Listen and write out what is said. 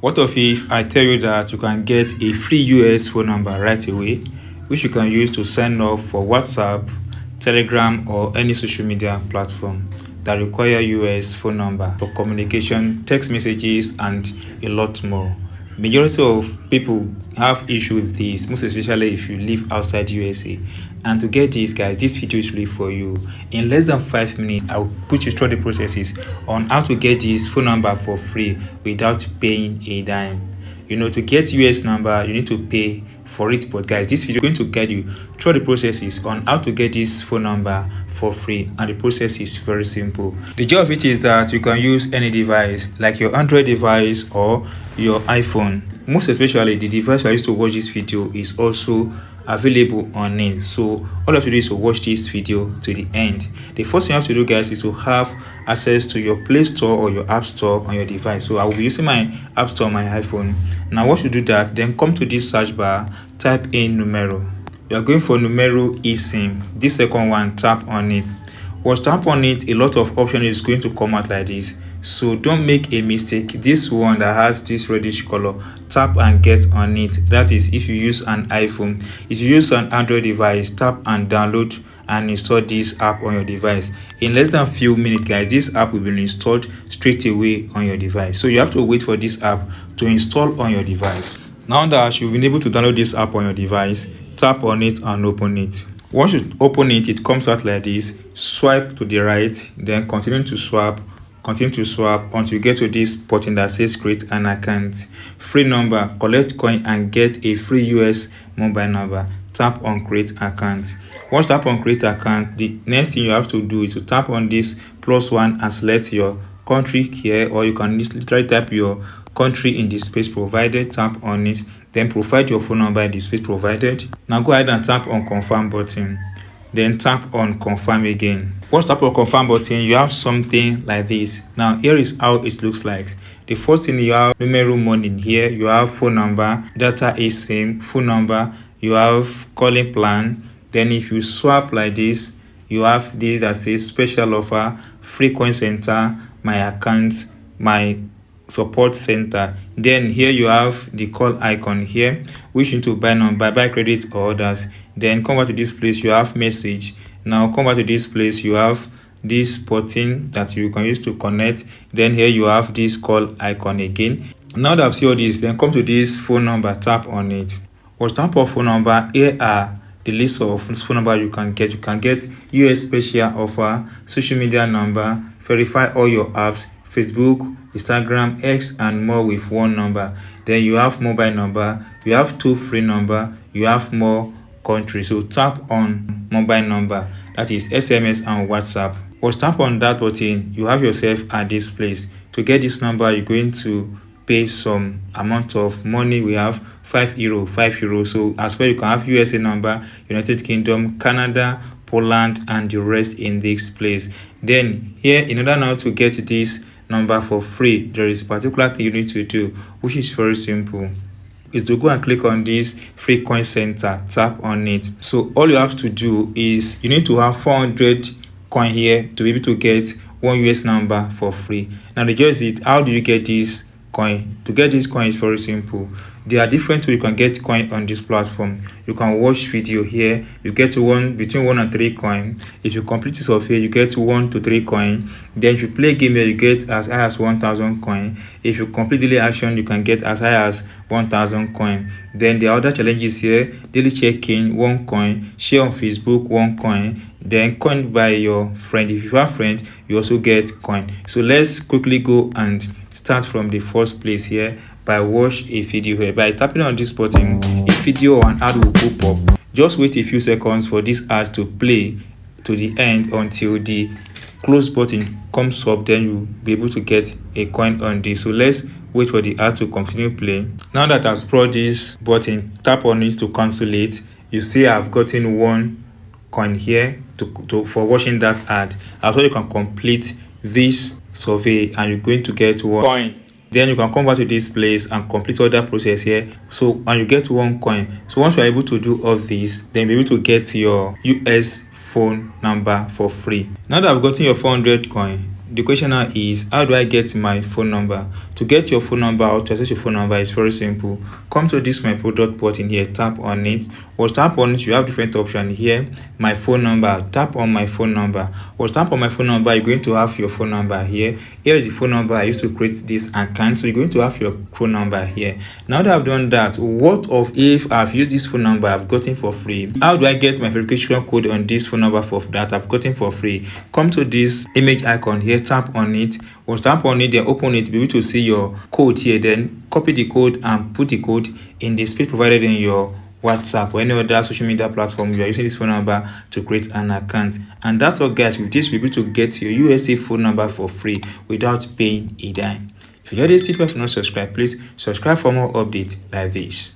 What if I tell you that you can get a free US phone number right away, which you can use to sign up for WhatsApp, Telegram, or any social media platform that require US phone number for communication, text messages, and a lot more. Majority of people have issue with this, most especially if you live outside USA. And to get this, guys, this video is really for you. In less than 5 minutes, I'll put you through the processes on how to get this phone number for free without paying a dime. To get US number, you need to pay for it. But guys, this video is going to guide you through the processes on how to get this phone number for free, and the process is very simple. The joy of it is that you can use any device, like your Android device or your iPhone. Most especially, the device I used to watch this video is also available on it. So all you have to do is to watch this video to the end. The first thing you have to do, guys, is to have access to your Play Store or your App Store on your device. So I will be using my App Store on my iPhone. Now once you do that, then come to this search bar, type in numero. You are going for numero eSIM. This second one, tap on it. Once tap on it, a lot of options is going to come out like this. So don't make a mistake. This one that has this reddish color, tap and get on it. That is if you use an iPhone. If you use an Android device, tap and download and install this app on your device. In less than a few minutes, guys, this app will be installed straight away on your device. So you have to wait for this app to install on your device. Now that you've been able to download this app on your device, tap on it and open it. Once you open it, it comes out like this. Swipe to the right, then continue to swap until you get to this button that says create an account. Free number, collect coin and get a free US mobile number. Tap on create account. Once tap on create account, the next thing you have to do is to tap on this +1 and select your country here, or you can literally type your country in the space provided. Tap on it, then provide your phone number in the space provided. Now go ahead and tap on confirm button, then tap on confirm again. Once tap on confirm button, you have something like this. Now here is how it looks like. The first thing, you have numero money. Here you have phone number, data eSIM, phone number, you have calling plan. Then if you swap like this, you have this that says special offer, free coin center, my account, my support center. Then here you have the call icon here, which you need to buy number, buy credit or others. Then come back to this place, you have message. Now come back to this place, you have this button that you can use to connect. Then here you have this call icon again. Now that I've seen all this, then come to this phone number, tap on it. Once tap on phone number, here are the list of phone number you can get. You can get US special offer, social media number, verify all your apps, Facebook, Instagram, X, and more with one number. Then you have mobile number, you have 2 free number, you have more countries. So tap on mobile number, that is SMS and WhatsApp. Once tap on that button, you have yourself at this place. To get this number, you're going to pay some amount of money. We have €5. So as well, you can have USA number, United Kingdom, Canada, Poland, and the rest in this place. Then here, in order now to get this number for free, there is a particular thing you need to do, which is very simple. Is to go and click on this free coin center, tap on it. So all you have to do is you need to have 400 coin here to be able to get 1 US number for free. Now the joy is it, how do you get this coin? To get this coin is very simple. There are different ways you can get coin on this platform. You can watch video here, you get between 1 and 3 coin. If you complete this off here, you get 1 to 3 coin. Then if you play game here, you get as high as 1,000 coin. If you complete daily action, you can get as high as 1,000 coin. Then the other challenges here: daily check-in, 1 coin; share on Facebook, 1 coin; then coin by your friend. If you have friend, you also get coin. So let's quickly go and start from the first place here by watch a video here. By tapping on this button, a video or an ad will pop up. Just wait a few seconds for this ad to play to the end until the close button comes up. Then you'll be able to get a coin on this. So let's wait for the ad to continue playing. Now that I've brought this button, tap on it to cancel it. You see I've gotten 1 coin here for watching that ad. After you can complete this survey and you're going to get 1 coin. Then you can come back to this place and complete all that process here. So and you get 1 coin. So once you're able to do all this, then you'll be able to get your US phone number for free. Now that I've gotten your 400 coin, the question now is, how do I get my phone number? To get your phone number or to access your phone number is very simple. Come to this my product button here, tap on it. Once tap on it, you have different options here. My phone number, tap on my phone number. Once tap on my phone number, you're going to have your phone number here. Here is the phone number I used to create this account, so you're going to have your phone number here. Now that I've done that, what of if I've used this phone number I've gotten for free? How do I get my verification code on this phone number for that I've gotten for free? Come to this image icon here, tap on it. Once tap on it, then open it, be able to see your code here. Then copy the code and put the code in the space provided in your WhatsApp or any other social media platform you are using this phone number to create an account. And that's all, guys. With this, you'll be able to get your USA phone number for free without paying a dime. If you enjoyed this tip, if you not subscribe, please subscribe for more updates like this.